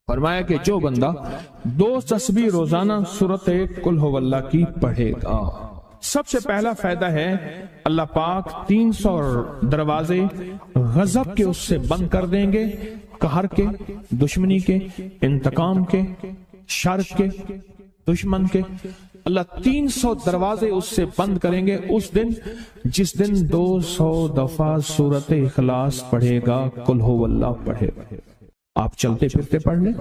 فرمایا کہ جو بندہ 2 تسبیح روزانہ سورت قل ہو اللہ کی پڑھے گا، سب سے پہلا فائدہ ہے اللہ پاک 300 دروازے غضب کے اس سے بند کر دیں گے، قہر کے، دشمنی کے، انتقام کے، شر کے، دشمن کے۔ اللہ 300 دروازے اس سے بند کریں گے اس دن جس دن 200 دفعہ سورت اخلاص پڑھے گا، قل ہو اللہ پڑھے گا۔ آپ چلتے پھرتے پڑھ لیں،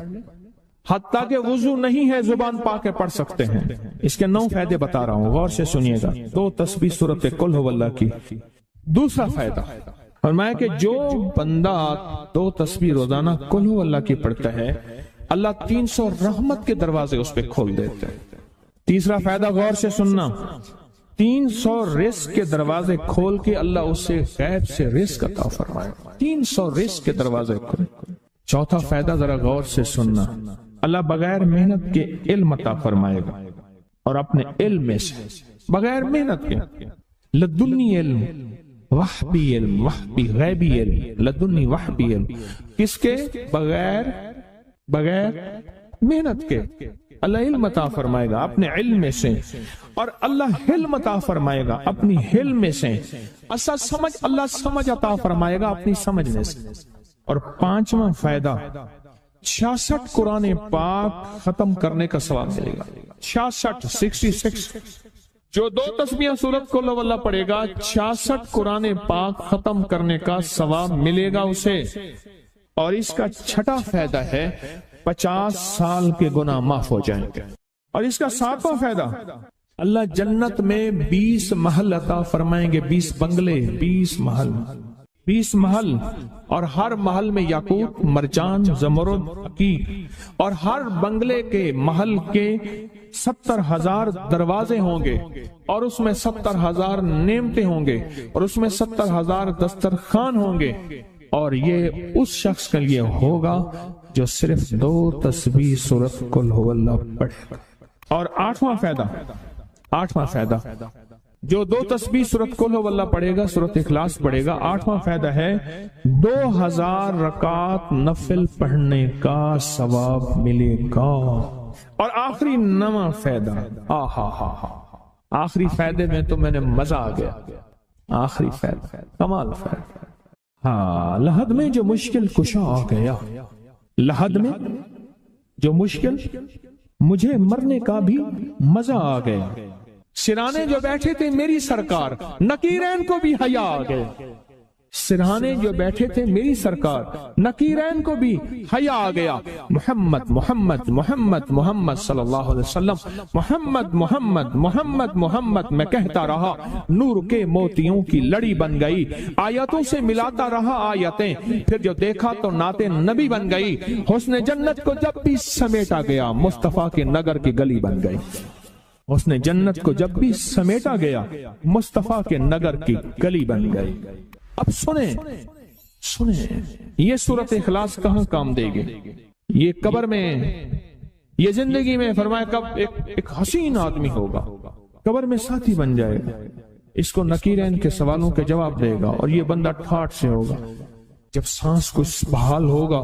حتیٰ کہ وضو نہیں ہے زبان پاک کے پڑھ سکتے ہیں۔ اس کے 9 فائدے بتا رہا ہوں، غور سے سنیے گا۔ 2 تسبیح سورت قل ہو اللہ کی۔ دوسرا فائدہ فرمایا کہ جو بندہ 2 تسبیح روزانہ قل ہو اللہ کی پڑھتا ہے، اللہ 300 رحمت کے دروازے اس پہ کھول دیتے ہیں۔ تیسرا فائدہ غور سے سننا، 300 رزق کے دروازے کھول کے اللہ اس سے غیب سے رزق عطا فرمائے، 300 رزق کے دروازے کھول۔ چوتھا فائدہ ذرا غور سے سننا، اللہ بغیر محنت کے علم عطا فرمائے گا، اور اپنے علم میں سے بغیر محنت کے، لدنی علم، وحبی علم، وحبی غیبی علم، لدنی وحبی علم، کس کے؟ بغیر محنت کے اللہ علم عطا فرمائے گا اپنے علم میں سے، اور اللہ حلم عطا فرمائے گا اپنی حلم میں سے، اللہ سمجھ عطا فرمائے گا اپنی سمجھ میں سے۔ اور 5واں فائدہ 66 قرآن پاک ختم کرنے کا ثواب ملے گا۔ 66 جو 2 تسبیح سورت قل ہو اللہ پڑھے گا، 66 قرآن پاک ختم کرنے کا ثواب ملے گا اسے۔ اور اس کا 6واں فائدہ ہے 50 سال کے گناہ معاف ہو جائیں گے۔ اور اس کا 7واں فائدہ، اللہ جنت میں 20 محل عطا فرمائیں گے، 20 بنگلے، 20 محل، اور ہر محل میں یاقوت، مرجان، زمرد، عقیق، اور ہر بنگلے کے محل کے 70,000 دروازے ہوں گے، اور اس میں 70,000 نعمتیں ہوں گے، اور اس میں 70,000 دسترخوان ہوں گے، اور یہ اس شخص کے لیے ہوگا جو صرف 2 تسبیح سورت قل ہو اللہ پڑھے۔ اور 8واں فائدہ جو 2 تسبیح سورت قل ہو اللہ پڑھے گا، سورت اخلاص پڑھے گا، 8واں فائدہ ہے 2000 رکعت نفل پڑھنے کا ثواب ملے گا۔ اور آخری 9واں فائدہ، آخری فائدے میں تو میں نے مزہ آ گیا، آخری فائدہ کمال فائدہ۔ لحد میں جو مشکل کشا آ گیا، لحد میں جو مشکل، مجھے مرنے کا بھی مزہ آ گیا۔ سرہانے جو بیٹھے تھے میری سرکار، نکیرین کو بھی حیا آ گئے۔ سرہانے جو بیٹھے تھے میری سرکار، نکیرین کو بھی حیا آ گیا۔ محمد محمد محمد محمد صلی اللہ علیہ وسلم، محمد محمد محمد محمد میں کہتا رہا، نور کے موتیوں کی لڑی بن گئی، آیتوں سے ملاتا رہا آیتیں، پھر جو دیکھا تو نعت نبی بن گئی، حسن جنت کو جب بھی سمیٹا گیا، مصطفیٰ کے نگر کی گلی بن گئی۔ اس نے جنت کو جب بھی سمیٹا گیا، مصطفیٰ کے نگر کی گلی بن گئی۔ اب سنیں یہ سورت اخلاص کہاں کام دے گی؟ یہ قبر میں، یہ زندگی میں، فرمایا کب ایک حسین آدمی ہوگا، قبر میں ساتھی بن جائے گا، اس کو نکیرین کے سوالوں کے جواب دے گا، اور یہ بندہ ٹھاٹ سے ہوگا۔ جب سانس کچھ بحال ہوگا،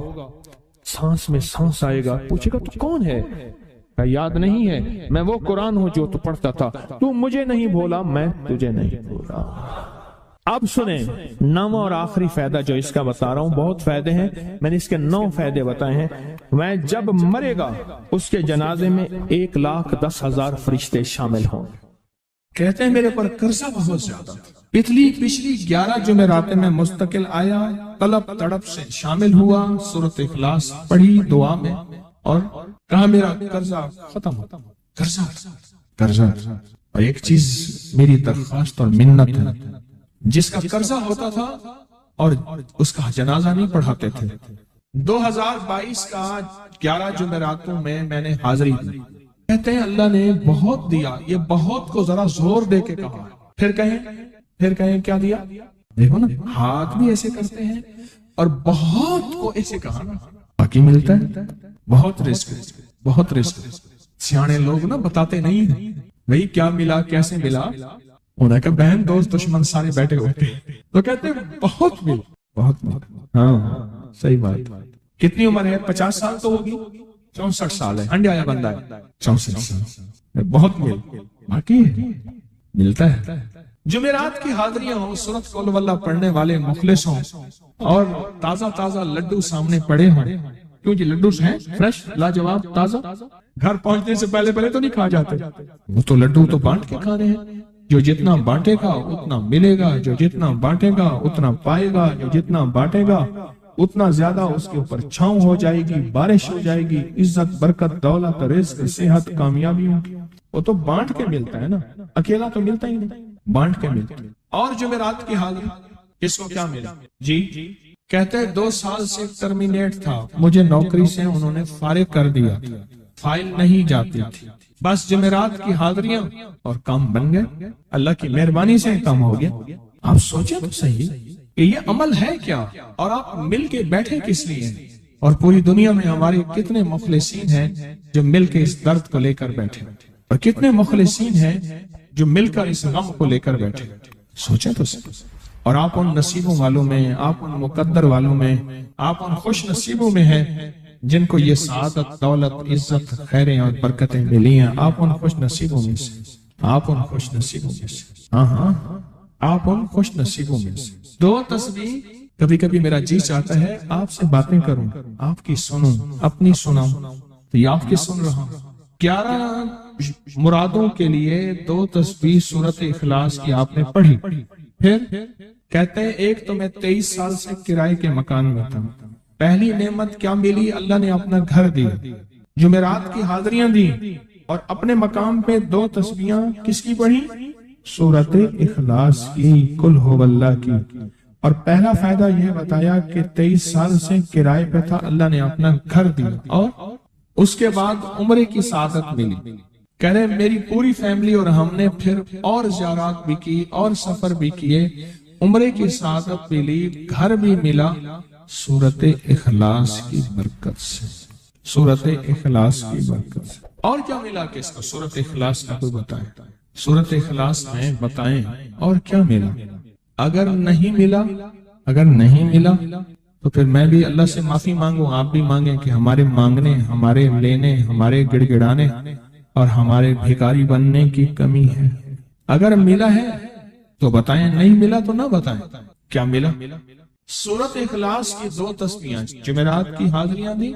سانس میں سانس آئے گا، پوچھے گا تو کون ہے؟ یاد نہیں ہے، میں وہ قرآن ہوں جو تو پڑھتا تھا، تو مجھے نہیں بھولا، میں تجھے نہیں بھولا۔ اب سنیں 9واں اور آخری فائدہ جو اس کا بتا رہا ہوں، بہت فائدے ہیں، میں نے اس کے 9 فائدے بتائے ہیں۔ میں جب مرے گا اس کے جنازے میں 1,10,000 فرشتے شامل ہوں۔ کہتے ہیں میرے پر قرضہ بہت زیادہ، پچھلی 11 جمعراتیں میں مستقل آیا، طلب تڑپ سے شامل ہوا، سورت اخلاص پڑھی دعا میں، اور کہا میرا قرضہ ختم ہوتا، قرضہ۔ اور ایک چیز میری درخواست اور منت ہے، جس کا قرضہ ہوتا تھا اور اس کا جنازہ نہیں پڑھاتے تھے، 2022 کا 11 جمعراتوں میں نے حاضری دی۔ کہتے ہیں اللہ نے بہت دیا، یہ بہت کو ذرا زور دے کے کہا، پھر کہیں کیا دیا؟ دیکھو نا، ہاتھ بھی ایسے کرتے ہیں اور بہت کو ایسے کہا، باقی ملتا ہے، بہت رزق۔ سیانے لوگ نا بتاتے نہیں ہیں بھئی کیا ملا، کیسے ملا، انہیں کہ بہن دوست دشمن سارے بیٹھے ہوتے ہیں تو کہتے ہیں بہت مل۔ ہاں صحیح بات، کتنی عمر ہے؟ 50 سال تو ہوگی، 64 سال ہے، ہنڈے آیا بندہ ہے، 64 سال بہت باقی ہے، ملتا ہے۔ جمعرات کی حاضریاں ہوں، سورۃ قل ہو اللہ پڑھنے والے مخلص ہوں، اور تازہ تازہ لڈو سامنے پڑے ہوں، کیوں جی لڈو ہیں فریش لاجواب تازہ، گھر پہنچنے سے پہلے پہلے تو نہیں کھا جاتے، وہ تو لڈو تو بانٹ کے کھانے ہیں، جو جتنا بانٹے گا اتنا ملے گا، جو جتنا بانٹے گا اتنا پائے گا، جو جتنا بانٹے گا اتنا زیادہ اس کے اوپر چھاؤں ہو جائے گی، بارش ہو جائے گی، عزت برکت دولت رزق صحت کامیابیوں کی، وہ تو بانٹ کے ملتا ہے نا، اکیلا تو ملتا ہی نہیں، بانٹ کے ملتا ہے۔ اور جمعرات کی حاضری اس کو کیا ملا؟ جی کہتے ہیں 2 سال سے ٹرمینیٹ تھا، مجھے نوکری سے انہوں نے فارغ کر دیا تھا، فائل نہیں جاتی تھی، بس جمعرات کی حاضریاں اور کام بن گئے، اللہ کی مہربانی سے کام ہو گیا۔ آپ سوچیں تو صحیح کہ یہ عمل ہے کیا، اور آپ مل کے بیٹھے کس لیے ہیں، اور پوری دنیا میں ہمارے کتنے مخلصین ہیں جو مل کے اس درد کو لے کر بیٹھے، اور کتنے مخلصین ہیں جو مل کر اس غم کو لے کر بیٹھے، سوچیں تو صحیح۔ اور آپ ان نصیبوں والوں میں، آپ ان مقدر والوں میں، آپ ان خوش نصیبوں میں ہیں جن کو یہ سعادت دولت عزت خیریں اور برکتیں ملی ہیں، آپ ان خوش نصیبوں میں سے، آپ ان خوش نصیبوں میں سے، ہاں آپ ان خوش نصیبوں میں سے۔ 2 تسبیح کبھی کبھی میرا جی چاہتا ہے آپ سے باتیں کروں، آپ کی سنوں، اپنی سناؤں، تو یہ آپ کی سن رہا ہوں۔ 11 مرادوں کے لیے 2 تسبیح سورۃ اخلاص کی آپ نے پڑھی، پھر کہتے ہیں ایک تو میں 23 سال سے کرائے کے مکان میں تھا، پہلی نعمت کیا ملی؟ اللہ نے اپنا گھر دیا، جمعرات کی حاضریاں دی، اور اپنے مقام پہ 2 تسبیحاں کس کی پڑھی؟ سورۃ اخلاص کی، قل ہو اللہ کی۔ اور پہلا فائدہ یہ بتایا کہ 23 سال سے کرائے پہ تھا، اللہ نے اپنا گھر دیا، اور اس کے بعد عمرے کی سعادت ملی۔ کہہ رہے میری پوری فیملی اور ہم نے پھر اور زیارات بھی کی اور سفر بھی کیے، عمرے کی سعادت ملی، گھر بھی ملا، سورۃ اخلاص کی برکت سے، سورۃ اخلاص کی برکت سے۔ اور کیا ملا کس کو؟ سورۃ اخلاص کا کوئی بتائے، سورۃ اخلاص میں بتائیں اور کیا ملا؟ اگر نہیں ملا تو پھر میں بھی اللہ سے معافی مانگوں، آپ بھی مانگیں کہ ہمارے مانگنے، ہمارے لینے، ہمارے گڑ گڑانے اور ہمارے بھکاری بننے کی کمی ہے۔ اگر ملا ہے تو بتائیں، نہیں ملا تو نہ بتائیں کیا ملا۔ سورۃ اخلاص کی 2 تسبیحاں، جمعرات کی حاضریاں دی،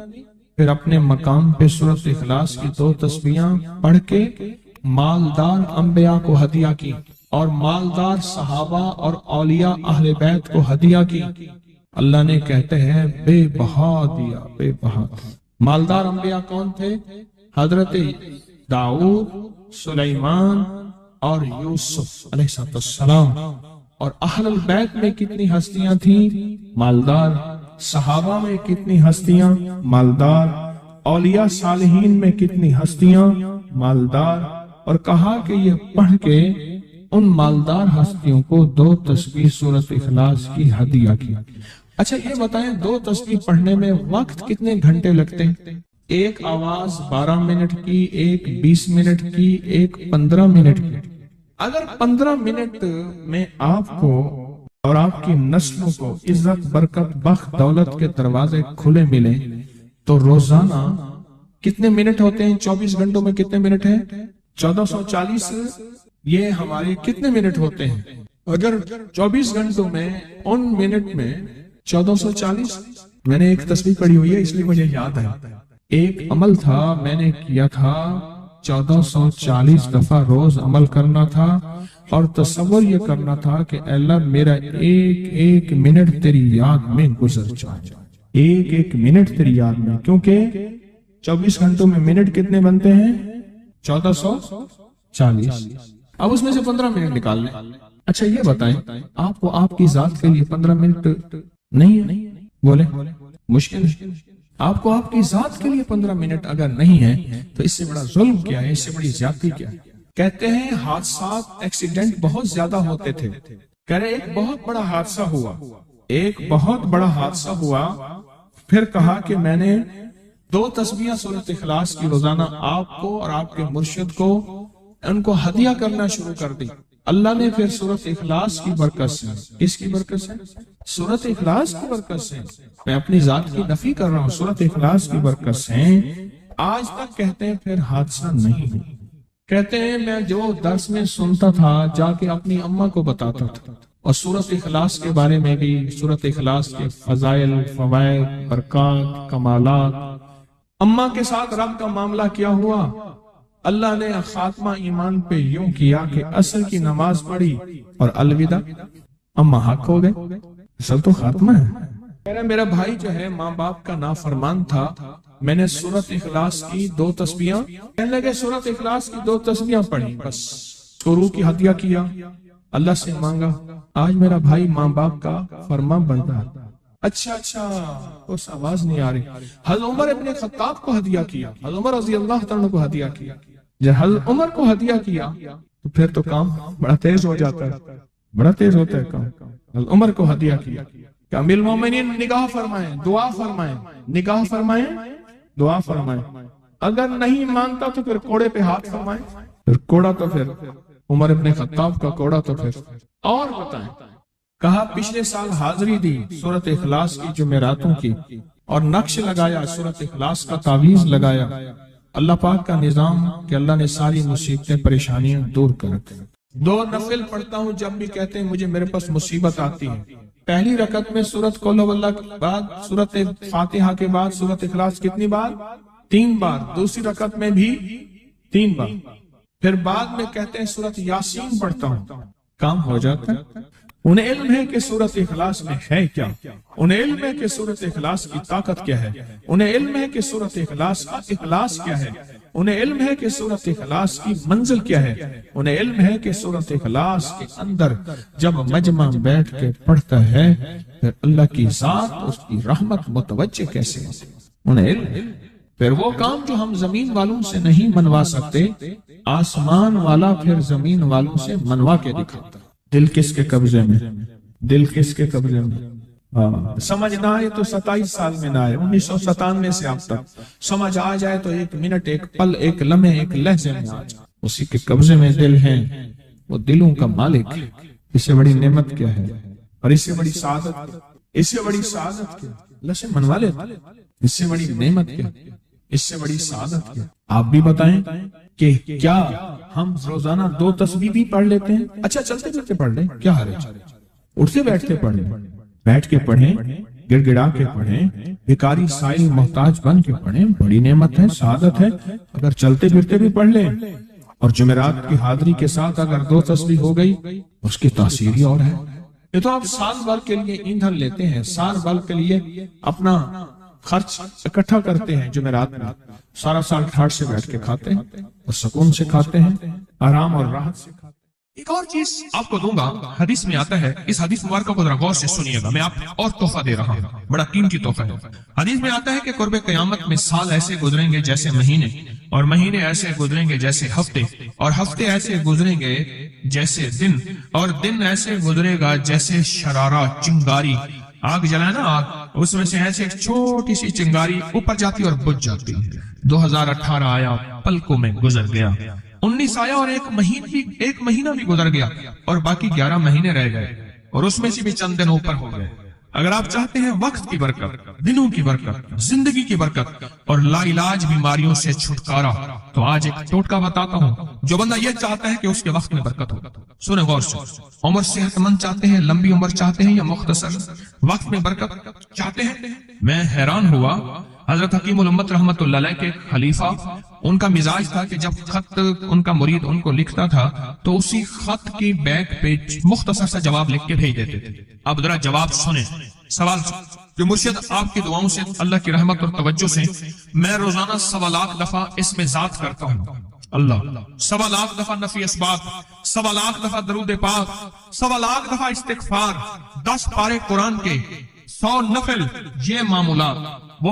پھر اپنے مقام پہ سورۃ اخلاص کی 2 تسبیحاں پڑھ کے مالدار انبیاء کو ہدیہ کی، اور مالدار صحابہ اور اولیاء اہل بیت کو ہدیہ کی۔ اللہ نے کہتے ہیں بے بہا دیا، بے بہا۔ مالدار انبیاء کون تھے؟ حضرت داؤد، سلیمان اور یوسف علیہ السلام۔ اور اہل البیت میں کتنی ہستیاں تھیں؟ مالدار۔ صحابہ میں کتنی ہستیاں؟ مالدار۔ اولیاء صالحین میں کتنی ہستیاں؟ مالدار۔ اور کہا کہ یہ پڑھ کے ان مالدار ہستیوں کو 2 تسبیح سورۃ اخلاص کی ہدیہ کی۔ اچھا یہ بتائیں 2 تسبیح پڑھنے میں وقت کتنے گھنٹے لگتے ہیں؟ ایک آواز 12 منٹ کی، ایک 20 منٹ کی، ایک 15 منٹ کی۔ اگر 15 منٹ میں آپ کو اور آپ کی نسلوں کو عزت برکت بخت دولت کے دروازے کھلے ملیں تو روزانہ کتنے منٹ ہوتے ہیں؟ 24 گھنٹوں میں کتنے منٹ ہیں؟ 1440۔ یہ ہمارے کتنے منٹ ہوتے ہیں؟ اگر 24 گھنٹوں میں ان منٹ میں 1440، میں نے ایک تسبیح پڑھی ہوئی ہے اس لیے مجھے یاد ہے، ایک عمل تھا میں نے کیا تھا، 1440 دفعہ روز عمل کرنا تھا، اور تصور یہ کرنا تھا کہ اے اللہ میرا ایک ایک منٹ تیری یاد میں گزر جائے، ایک ایک منٹ تیری یاد میں، کیونکہ 24 گھنٹوں میں منٹ کتنے بنتے ہیں؟ 1440۔ اب اس میں سے 15 منٹ نکال لیں۔ اچھا یہ بتائیں آپ کو آپ کی ذات کے لیے 15 منٹ نہیں ہے؟ بولے مشکل ہے۔ آپ کو آپ کی ذات کے لیے 15 منٹ اگر نہیں ہے تو اس سے بڑا ظلم کیا ہے، اس سے بڑی زیادتی کیا ہے؟ کہتے ہیں حادثات ایکسیڈنٹ بہت زیادہ ہوتے تھے، کہہ رہے ایک بہت بڑا حادثہ ہوا، ایک بہت بڑا حادثہ ہوا، پھر کہا کہ میں نے 2 تسبیحاں سورۃ اخلاص کی روزانہ آپ کو اور آپ کے مرشد کو ان کو ہدیہ کرنا شروع کر دی۔ اللہ نے پھر سورۃ اخلاص کی برکت سے، کس کی برکت سے؟ سورۃ اخلاص کی برکت سے، میں اپنی ذات کی نفی کر رہا ہوں، سورۃ اخلاص کی برکت سے آج تک کہتے ہیں پھر حادثہ نہیں ہوا۔ کہتے ہیں میں جو درس میں سنتا تھا جا کے اپنی اماں کو بتاتا تھا، اور سورۃ اخلاص کے بارے میں بھی، سورۃ اخلاص کے فضائل، فوائد، برکات، کمالات، اماں کے ساتھ رب کا معاملہ کیا ہوا۔ اللہ نے خاتمہ ایمان پہ یوں کیا کہ عصر کی نماز پڑھی اور الوداع، اماں حق ہو گئے، اصل تو خاتمہ ہے۔ میرا بھائی جو ہے ماں باپ کا نافرمان تھا، میں نے سورۃ اخلاص کی 2 تسبیحاں، کہنے لگے سورۃ اخلاص کی 2 تسبیحاں پڑھی، بس شروع کی ہدیہ کیا، اللہ سے مانگا، آج میرا بھائی ماں باپ کا فرما بردار۔ اچھا اس آواز نہیں آ رہی۔ حضرت عمر ابن خطاب کو ہدیہ کیا، حضرت عمر رضی اللہ تعالیٰ کو ہدیہ کیا، جب حضرت عمر کو ہدیہ کیا تو پھر تو کام بڑا تیز ہو جاتا ہے، بڑا تیز ہوتا ہے کام۔ حضرت عمر کو ہدیہ کیا کہ امیر المومنین نگاہ فرمائیں، دعا فرمائیں، نگاہ فرمائیں، دعا فرمائیں، اگر نہیں مانتا تو پھر کوڑے پہ ہاتھ فرمائیں، پھر کوڑا تو پھر عمر ابن خطاب کا کوڑا تو پھر اور بتائیں۔ کہا پچھلے سال حاضری دی سورۃ اخلاص کی جمعراتوں کی، اور نقش لگایا سورۃ اخلاص کا، تعویذ لگایا، اللہ پاک کا نظام کہ اللہ نے ساری مصیبتیں پریشانیاں دور کر رکھی۔ 2 نفل پڑھتا ہوں جب بھی کہتے ہیں مجھے میرے پاس مصیبت آتی ہے۔ پہلی رکعت میں سورۃ قل هو اللہ کے بعد، سورۃ فاتحہ کے بعد سورۃ اخلاص کتنی بار؟ 3 بار۔ دوسری رکعت میں بھی 3 بار۔ پھر بعد میں کہتے ہیں سورۃ یاسین پڑھتا ہوں، کام ہو جاتا ہے۔ انہیں علم ہے کہ سورۃ اخلاص میں ہے کیا، انہیں علم ہے کہ سورۃ اخلاص کی طاقت کیا ہے، انہیں علم ہے کہ سورۃ اخلاص کا اخلاص کیا ہے، انہیں علم ہے کہ سورۃ اخلاص کی منزل کیا ہے، انہیں علم ہے کہ سورۃ اخلاص کے اندر جب مجمع بیٹھ کے پڑھتا ہے پھر اللہ کی ذات، اس کی رحمت متوجہ کیسے ہے، انہیں علم۔ پھر وہ کام جو ہم زمین والوں سے نہیں منوا سکتے، آسمان والا پھر زمین والوں سے منوا کے دکھاتا۔ دل کس کے قبضے میں؟ دل کس کے قبضے میں؟ سمجھ نہ آئے تو 27 سال میں نہ آئے، 1997 سے اب تک سمجھ آ جائے تو 1 منٹ، 1 پل، 1 لمحے، 1 لہجے میں آ جائے، اسی کے قبضے میں دل ہیں، وہ دلوں کا مالک۔ اس سے بڑی نعمت کیا ہے، اور اس سے بڑی سعادت، اس سے بڑی سعادت کیا؟ اللہ سے منوا لے، اس سے بڑی نعمت کیا، اس سے بڑی سعادت کیا؟ آپ بھی بتائیں کہ کیا ہم روزانہ 2 تسبیح بھی پڑھ لیتے ہیں؟ اچھا چلتے پھرتے پڑھ لیں، کیا حرج؟ اٹھتے بیٹھتے پڑھ لیں، بیٹھ کے پڑھیں، گڑ گڑا کے پڑھیں، بھکاری سائل محتاج بن کے پڑھیں، بڑی نعمت ہے، سعادت ہے۔ اگر چلتے پھرتے بھی پڑھ لیں، اور جمعرات کی حاضری کے ساتھ اگر 2 تسبیح ہو گئی، اس کی تاثیر ہی اور ہے۔ یہ تو آپ سال بھر کے لیے ایندھن لیتے ہیں، سال بھر کے لیے اپنا خرچ اکٹھا کرتے ہیں، جمعرات میں سارا سال ٹھاٹ سے بیٹھ کے کھاتے ہیں، اور سکون سے کھاتے ہیں، آرام اور راحت سے کھاتے ہیں۔ ایک اور چیز آپ کو دوں گا، حدیث میں آتا ہے، اس حدیث مبارکہ کو ذرا غور سے سنیے گا، میں آپ اور تحفہ دے رہا ہوں، بڑا قیمتی تحفہ ہے۔ حدیث میں آتا ہے کہ قرب قیامت میں سال ایسے گزریں گے جیسے مہینے، اور مہینے ایسے گزریں گے جیسے ہفتے، اور ہفتے ایسے گزریں گے جیسے دن، اور دن ایسے گزرے گا جیسے شرارہ، چنگاری، آگ جلائے نا آگ، اس میں سے ایسے ایک چھوٹی سی چنگاری اوپر جاتی اور بجھ جاتی۔ 2018 آیا، پلکوں میں گزر گیا، 19 آیا اور ایک مہینہ بھی گزر گیا، اور باقی 11 مہینے رہ گئے، اور اس میں سے بھی چند دن اوپر ہو گئے۔ اگر آپ چاہتے ہیں وقت کی برکت، دنوں کی برکت، زندگی کی برکت اور لا علاج بیماریوں سے چھٹکارا، تو آج ایک ٹوٹکا بتاتا ہوں۔ جو بندہ یہ چاہتا ہے کہ اس کے وقت میں برکت ہو، سنیں غور سے، عمر صحت مند چاہتے ہیں، لمبی عمر چاہتے ہیں، یا مختصر وقت میں برکت چاہتے ہیں؟ میں حیران ہوا، حضرت حکیم الامت رحمت اللہ علیہ کے خلیفہ، ان کا مزاج تھا کہ جب خط ان کا مرید ان کو لکھتا تھا تو اسی خط کی بیک پہ مختصر سا جواب لکھ کے بھیج دیتے تھے۔ اب ذرا جواب سنیں، سوال جو مرشد آپ کی دعاؤں سے، اللہ کی رحمت اور توجہ سے میں روزانہ 1.25 لاکھ دفعہ اس میں ذات کرتا ہوں، اللہ 1.25 لاکھ دفعہ نفی اسبات، 1.25 لاکھ دفعہ درود پاک، 1.25 لاکھ دفعہ استغفار، 10 پارے قرآن کے، 100 نفل، یہ معمولات وہ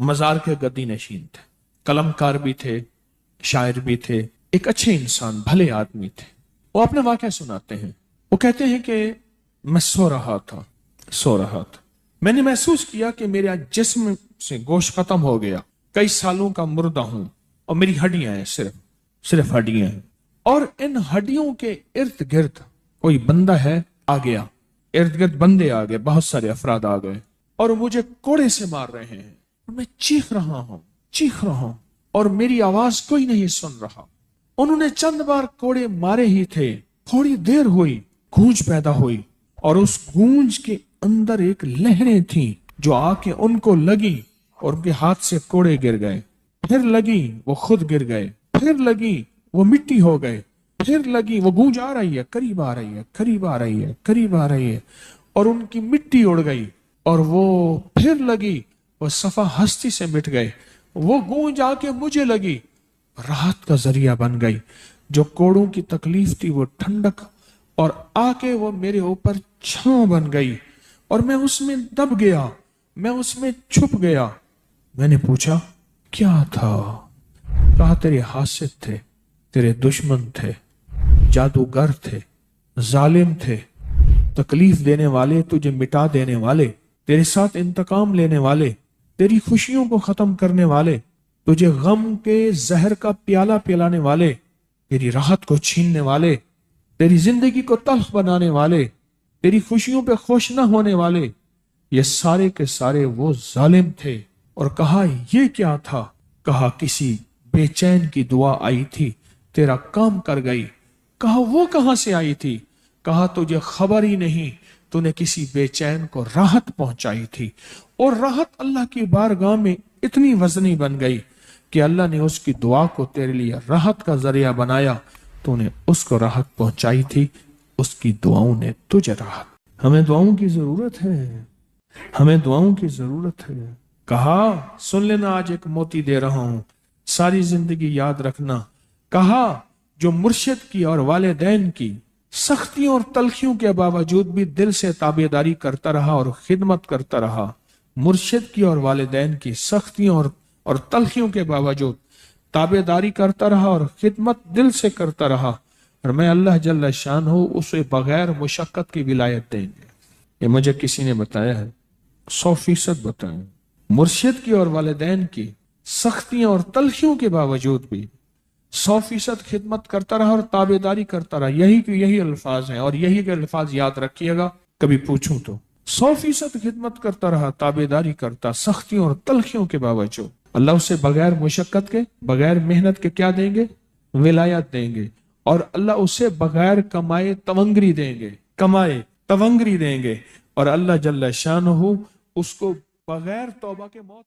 مزار کے گدی نشین تھے، قلم کار بھی تھے، شاعر بھی تھے، ایک اچھے انسان، بھلے آدمی تھے۔ وہ اپنے واقعہ سناتے ہیں۔ وہ کہتے ہیں کہ میں سو رہا تھا، میں نے محسوس کیا کہ میرے جسم سے گوشت ختم ہو گیا، کئی سالوں کا مردہ ہوں، اور میری ہڈیاں ہیں، صرف ہڈیاں ہیں، اور ان ہڈیوں کے ارد گرد کوئی بندہ ہے آ گیا، ارد گرد بندے آ گئے، بہت سارے افراد آ گئے، اور مجھے کوڑے سے مار رہے ہیں، اور میں چیخ رہا ہوں اور میری آواز کوئی نہیں سن رہا۔ انہوں نے چند بار کوڑے مارے ہی تھے، تھوڑی دیر ہوئی، گونج پیدا ہوئی، اور اس گونج کے اندر ایک لہریں تھیں جو آ کے ان کو لگی اور ان کے ہاتھ سے کوڑے گر گئے، پھر لگی وہ خود گر گئے، پھر لگی وہ مٹی ہو گئے، پھر لگی وہ گونج آ رہی ہے، قریب آ رہی ہے، اور ان کی مٹی اڑ گئی، اور وہ پھر لگی وہ صفا ہستی سے مٹ گئے، وہ گونج آ کے مجھے لگی، راحت کا ذریعہ بن گئی، جو کوڑوں کی تکلیف تھی وہ ٹھنڈک، اور آ کے وہ میرے اوپر چھاؤں بن گئی، اور میں اس میں دب گیا، میں اس میں چھپ گیا۔ میں نے پوچھا کیا تھا؟ کہا تیرے حاسد تھے، تیرے دشمن تھے، جادوگر تھے، ظالم تھے، تکلیف دینے والے، تجھے مٹا دینے والے، تیرے ساتھ انتقام لینے والے، تیری خوشیوں کو ختم کرنے والے، تجھے غم کے زہر کا پیالہ پلانے والے، تیری راحت کو چھیننے والے، تیری زندگی کو تلخ بنانے والے، تیری خوشیوں پہ خوش نہ ہونے والے، یہ سارے کے سارے وہ ظالم تھے۔ اور کہا یہ کیا تھا؟ کہا کسی بے چین کی دعا آئی تھی، تیرا کام کر گئی۔ کہا وہ کہاں سے آئی تھی؟ کہا تجھے خبر ہی نہیں، تو نے کسی بے چین کو راحت پہنچائی تھی، اور راحت اللہ کی بارگاہ میں اتنی وزنی بن گئی کہ اللہ نے اس کی دعا کو تیرے لیے راحت کا ذریعہ بنایا، تو نے اس کو راحت پہنچائی تھی، اس کی دعاؤں نے تجھے راحت۔ ہمیں دعاؤں کی ضرورت ہے، کہا سن لینا، آج ایک موتی دے رہا ہوں، ساری زندگی یاد رکھنا۔ کہا جو مرشد کی اور والدین کی سختیوں اور تلخیوں کے باوجود بھی دل سے تابعداری کرتا رہا اور خدمت کرتا رہا، مرشد کی اور والدین کی سختیوں اور تلخیوں کے باوجود تابعداری کرتا رہا اور خدمت دل سے کرتا رہا، اور میں اللہ جل شانہ اسے بغیر مشقت کی ولایت دیں گے۔ یہ مجھے کسی نے بتایا ہے، 100% بتایا۔ مرشد کی اور والدین کی سختیاں اور تلخیوں کے باوجود بھی 100% خدمت کرتا رہا اور تابعداری کرتا رہا۔ یہی الفاظ ہیں، اور یہی کے الفاظ یاد رکھیے گا کبھی پوچھوں تو۔ 100% خدمت کرتا رہا، تابعداری کرتا، سختیوں اور تلخیوں کے باوجود۔ اللہ اسے بغیر مشقت کے، بغیر محنت کے کیا دیں گے؟ ولایت دیں گے، اور اللہ اسے بغیر کمائے تونگری دیں گے، اور اللہ جل شانہ اس کو بغیر توبہ کے موت